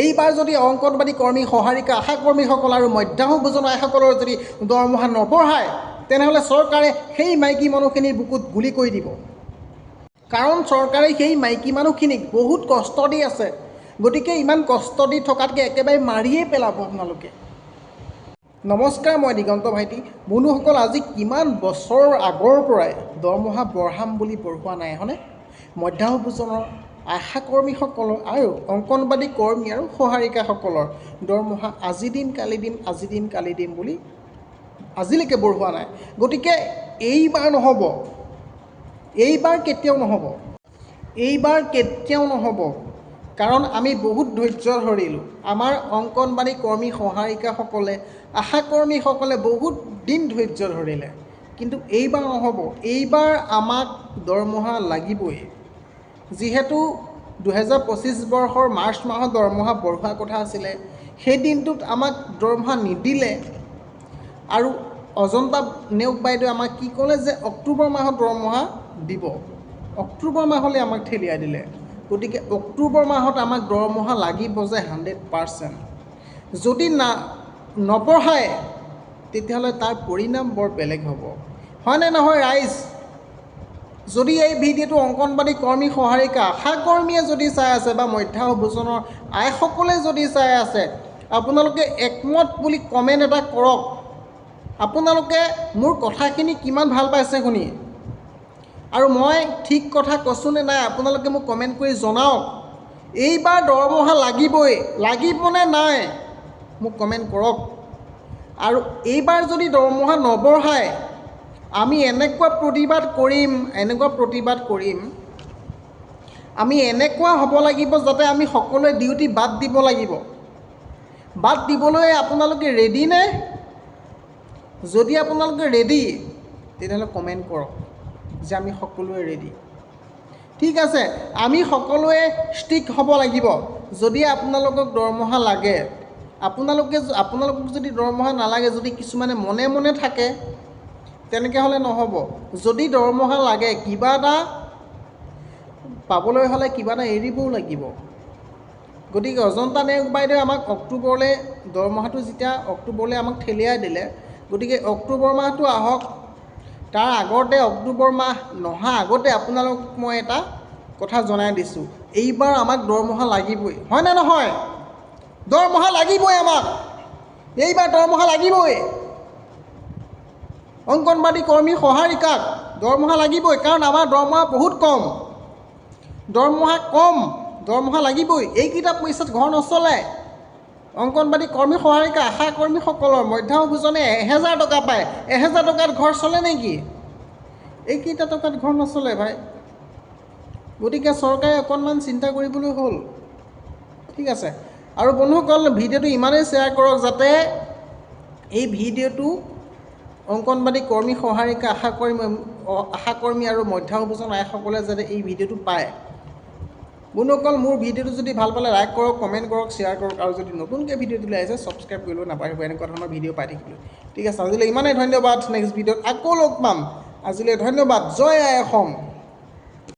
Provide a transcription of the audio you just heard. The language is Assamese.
এইবাৰ যদি অংগনবাড়ী কৰ্মী সহায়িকা আশাকৰ্মীসকল আৰু মধ্যাহ্ন ভোজন আইসকলৰ যদি দৰমহা নবঢ়ায় তেনেহ'লে চৰকাৰে সেই মাইকী মানুহখিনিৰ বুকুত গুলি কৰি দিব। কাৰণ চৰকাৰে সেই মাইকী মানুহখিনিক বহুত কষ্ট দি আছে। গতিকে ইমান কষ্ট দি থকাতকৈ একেবাৰে মাৰিয়ে পেলাব আপোনালোকে। নমস্কাৰ, মই দিগন্ত ভাইটি। বন্ধুসকল, আজি কিমান বছৰৰ আগৰ পৰাই দৰমহা বঢ়াম বুলি বঢ়োৱা নাই হয়নে? মধ্যাহ্ন ভোজনৰ আশাকৰ্মীসকলৰ আৰু অংগনবাড়ী কৰ্মী আৰু সহায়িকাসকলৰ দৰমহা আজি দিম কালি দিম আজি দিম কালি দিম বুলি আজিলৈকে বঢ়োৱা নাই। গতিকে এইবাৰ নহ'ব, এইবাৰ কেতিয়াও নহ'ব, এইবাৰ কেতিয়াও নহ'ব। কাৰণ আমি বহুত ধৈৰ্য ধৰিলোঁ। আমাৰ অংগনবাড়ী কৰ্মী সহায়িকাসকলে আশাকৰ্মীসকলে বহুত দিন ধৈৰ্য ধৰিলে, কিন্তু এইবাৰ নহ'ব। এইবাৰ আমাক দৰমহা লাগিবই। যিহেতু 2025 বৰ্ষৰ মাৰ্চ মাহত দৰমহা বঢ়োৱাৰ কথা আছিলে, সেই দিনটোত আমাক দৰমহা নিদিলে আৰু অজন্তা নেওগ বাইদেৱে আমাক কি ক'লে যে অক্টোবৰ মাহত দৰমহা দিব। অক্টোবৰ মাহলৈ আমাক ঠেলিয়াই দিলে। গতিকে অক্টোবৰ মাহত আমাক দৰমহা লাগিব যে 100%। যদি নবঢ়ায় তেতিয়াহ'লে তাৰ পৰিণাম বৰ বেলেগ হ'ব। হয়নে নহয় ৰাইজ? যদি এই ভিডিঅ'টো অংগনবাড়ী কৰ্মী সহায়িকা আশাকৰ্মীয়ে যদি চাই আছে বা মধ্যাহ্ন ভোজনৰ আইসকলে যদি চাই আছে, আপোনালোকে একমত বুলি কমেণ্ট এটা কৰক। আপোনালোকে মোৰ কথাখিনি কিমান ভাল পাইছে শুনি, আৰু মই ঠিক কথা কৈছোঁ নে নাই আপোনালোকে মোক কমেণ্ট কৰি জনাওক। এইবাৰ দৰমহা লাগিবই, লাগিবনে নাই মোক কমেণ্ট কৰক। আৰু এইবাৰ যদি দৰমহা নবঢ়ায় আমি এনেকুৱা প্ৰতিবাদ কৰিম, আমি এনেকুৱা হ'ব লাগিব যাতে আমি সকলোৱে ডিউটি বাদ দিব লাগিব। বাদ দিবলৈ আপোনালোকে ৰেডি নে? যদি আপোনালোকে ৰেডি তেতিয়াহ'লে কমেণ্ট কৰক যে আমি সকলোৱে ৰেডি। ঠিক আছে, আমি সকলোৱে ষ্টিক হ'ব লাগিব। যদি আপোনালোকক দৰমহা লাগে, আপোনালোকক যদি দৰমহা নালাগে, যদি কিছুমানে মনে মনে থাকে তেনেকৈ হ'লে নহ'ব। যদি দৰমহা লাগে, কিবা এটা পাবলৈ হ'লে কিবা এটা এৰিবও লাগিব। গতিকে অজন্তা নেওগ বাইদেৱে আমাক অক্টোবৰলৈ দৰমহাটো যেতিয়া অক্টোবৰলৈ আমাক ঠেলিয়াই দিলে, গতিকে অক্টোবৰ মাহটো আহক। তাৰ আগতে অক্টোবৰ মাহ নহা আগতে আপোনালোকক মই এটা কথা জনাই দিছোঁ, এইবাৰ আমাক দৰমহা লাগিবই। হয়নে নহয়? দৰমহা লাগিবই আমাক, এইবাৰ দৰমহা লাগিবই। অংগনবাড়ী কৰ্মী সহায়িকাক দৰমহা লাগিবই, কাৰণ আমাৰ দৰমহা বহুত কম, দৰমহা লাগিবই। এইকেইটা পইচাত ঘৰ নচলে। অংগনবাড়ী কৰ্মী সহায়িকা আশাকৰ্মীসকলৰ মধ্যাহ্ন ভোজনে 1000 টকা পায়, 1000 টকাত ঘৰ চলে নেকি? এইকেইটা টকাত ঘৰ নচলে ভাই। গতিকে চৰকাৰে অকণমান চিন্তা কৰিবলৈ হ'ল। ঠিক আছে, আৰু বন্ধুসকল ভিডিঅ'টো ইমানেই শ্বেয়াৰ কৰক যাতে এই ভিডিঅ'টো অংগনবাড়ী কৰ্মী সহায়িকা আশাকৰ্মী আৰু মধ্যাহ্ন ভোজন আইসকলে যাতে এই ভিডিঅ'টো পায়। বন্ধুসকল, মোৰ ভিডিঅ'টো যদি ভাল পালে লাইক কৰক, কমেণ্ট কৰক, শ্বেয়াৰ কৰক, আৰু যদি নতুনকৈ ভিডিঅ'টোলৈ আহিছে ছাবস্ক্ৰাইব কৰিবলৈ নাপাহৰিব এনেকুৱা ধৰণৰ ভিডিঅ' পাই থাকিবলৈ। ঠিক আছে, আজিলৈ ইমানেই ধন্যবাদ। নেক্সট ভিডিঅ'ত আকৌ লগ পাম। আজিলৈ ধন্যবাদ। জয় আই অসম।